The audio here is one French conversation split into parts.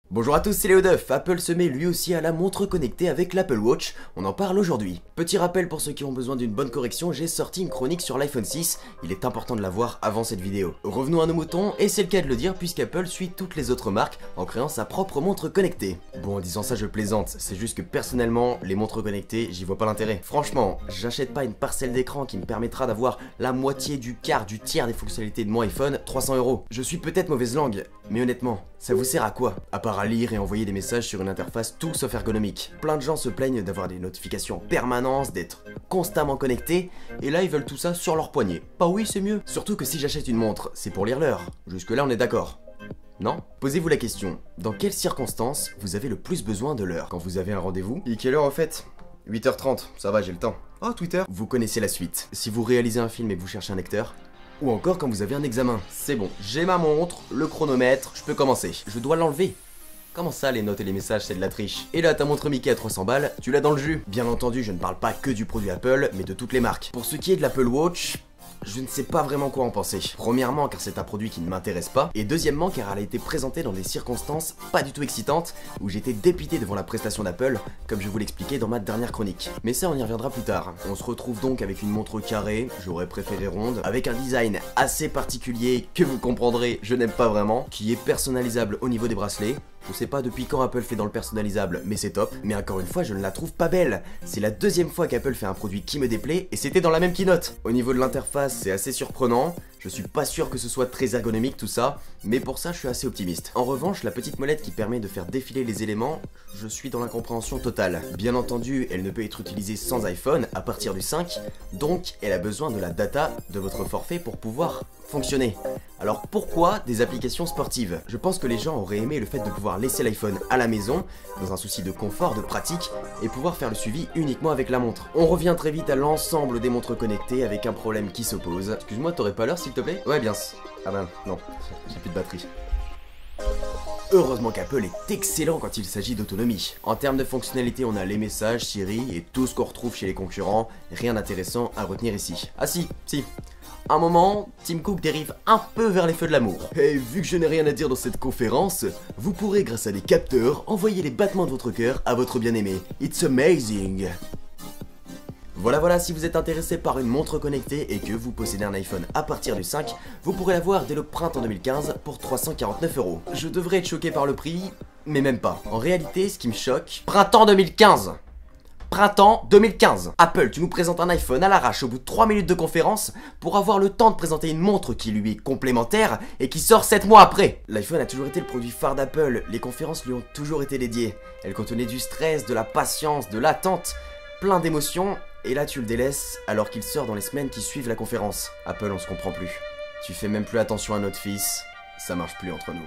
Bonjour à tous, c'est Léo Duff. Apple se met lui aussi à la montre connectée avec l'Apple Watch, on en parle aujourd'hui. Petit rappel pour ceux qui ont besoin d'une bonne correction, j'ai sorti une chronique sur l'iPhone 6, il est important de la voir avant cette vidéo. Revenons à nos moutons, et c'est le cas de le dire puisqu'Apple suit toutes les autres marques en créant sa propre montre connectée. Bon, en disant ça je plaisante, c'est juste que personnellement, les montres connectées, j'y vois pas l'intérêt. Franchement, j'achète pas une parcelle d'écran qui me permettra d'avoir la moitié du quart du tiers des fonctionnalités de mon iPhone, 300 €. Je suis peut-être mauvaise langue, mais honnêtement, ça vous sert à quoi? À part à lire et envoyer des messages sur une interface tout sauf ergonomique. Plein de gens se plaignent d'avoir des notifications en permanence, d'être constamment connectés, et là ils veulent tout ça sur leur poignet. Bah oui, c'est mieux. Surtout que si j'achète une montre, c'est pour lire l'heure. Jusque là on est d'accord. Non? Posez-vous la question, dans quelles circonstances vous avez le plus besoin de l'heure? Quand vous avez un rendez-vous? Et quelle heure en fait? 8h30, ça va, j'ai le temps. Oh, Twitter. Vous connaissez la suite. Si vous réalisez un film et que vous cherchez un lecteur, ou encore quand vous avez un examen. C'est bon, j'ai ma montre, le chronomètre, je peux commencer. Je dois l'enlever. Comment ça, les notes et les messages, c'est de la triche? Et là, ta montre Mickey à 300 balles, tu l'as dans le jus. Bien entendu, je ne parle pas que du produit Apple, mais de toutes les marques. Pour ce qui est de l'Apple Watch, je ne sais pas vraiment quoi en penser. Premièrement, car c'est un produit qui ne m'intéresse pas, et deuxièmement, car elle a été présentée dans des circonstances pas du tout excitantes, où j'étais dépité devant la prestation d'Apple, comme je vous l'expliquais dans ma dernière chronique. Mais ça, on y reviendra plus tard. On se retrouve donc avec une montre carrée, j'aurais préféré ronde, avec un design assez particulier que vous comprendrez, je n'aime pas vraiment, qui est personnalisable au niveau des bracelets. Je sais pas depuis quand Apple fait dans le personnalisable, mais c'est top. Mais encore une fois, je ne la trouve pas belle. C'est la deuxième fois qu'Apple fait un produit qui me déplaît, et c'était dans la même keynote. Au niveau de l'interface, c'est assez surprenant. Je suis pas sûr que ce soit très ergonomique tout ça, mais pour ça je suis assez optimiste. En revanche, la petite molette qui permet de faire défiler les éléments, je suis dans l'incompréhension totale. Bien entendu, elle ne peut être utilisée sans iPhone à partir du 5, donc elle a besoin de la data de votre forfait pour pouvoir fonctionner. Alors pourquoi des applications sportives? Je pense que les gens auraient aimé le fait de pouvoir laisser l'iPhone à la maison, dans un souci de confort, de pratique, et pouvoir faire le suivi uniquement avec la montre. On revient très vite à l'ensemble des montres connectées avec un problème qui s'oppose. Excuse-moi, t'aurais pas l'heure s'il te plaît? Ouais, bien. Ah ben, non, j'ai plus de batterie. Heureusement qu'Apple est excellent quand il s'agit d'autonomie. En termes de fonctionnalité, on a les messages, Siri et tout ce qu'on retrouve chez les concurrents. Rien d'intéressant à retenir ici. Ah si. Un moment, Tim Cook dérive un peu vers les feux de l'amour. Et vu que je n'ai rien à dire dans cette conférence, vous pourrez, grâce à des capteurs, envoyer les battements de votre cœur à votre bien-aimé. It's amazing. Voilà, si vous êtes intéressé par une montre connectée et que vous possédez un iPhone à partir du 5, vous pourrez l'avoir dès le printemps 2015 pour 349 €. Je devrais être choqué par le prix, mais même pas. En réalité, ce qui me choque... Printemps 2015. Printemps 2015. Apple, tu nous présentes un iPhone à l'arrache au bout de 3 minutes de conférence pour avoir le temps de présenter une montre qui lui est complémentaire et qui sort 7 mois après. L'iPhone a toujours été le produit phare d'Apple, les conférences lui ont toujours été dédiées. Elles contenaient du stress, de la patience, de l'attente, plein d'émotions, et là tu le délaisses alors qu'il sort dans les semaines qui suivent la conférence. Apple, on se comprend plus. Tu fais même plus attention à notre fils, ça marche plus entre nous.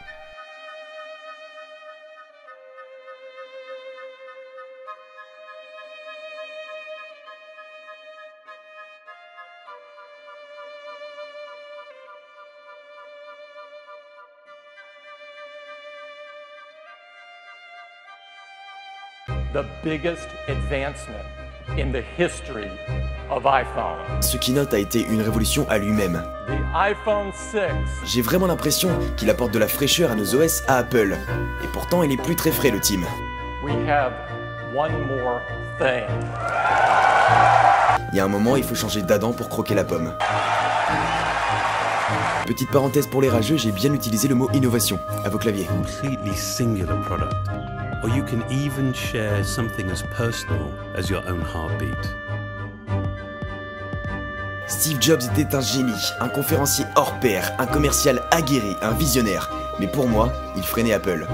The biggest advancement in the history of iPhone. Ce keynote a été une révolution à lui-même. The iPhone 6. J'ai vraiment l'impression qu'il apporte de la fraîcheur à nos OS à Apple. Et pourtant, il est plus très frais, le team. We have one more thing. Il y a un moment, il faut changer d'Adam pour croquer la pomme. Petite parenthèse pour les rageux, j'ai bien utilisé le mot innovation. À vos claviers. Completely singular product. Or you can even share something as personal as your own heartbeat. Steve Jobs était un génie, un conférencier hors pair, un commercial aguerri, un visionnaire. Mais pour moi, il freinait Apple.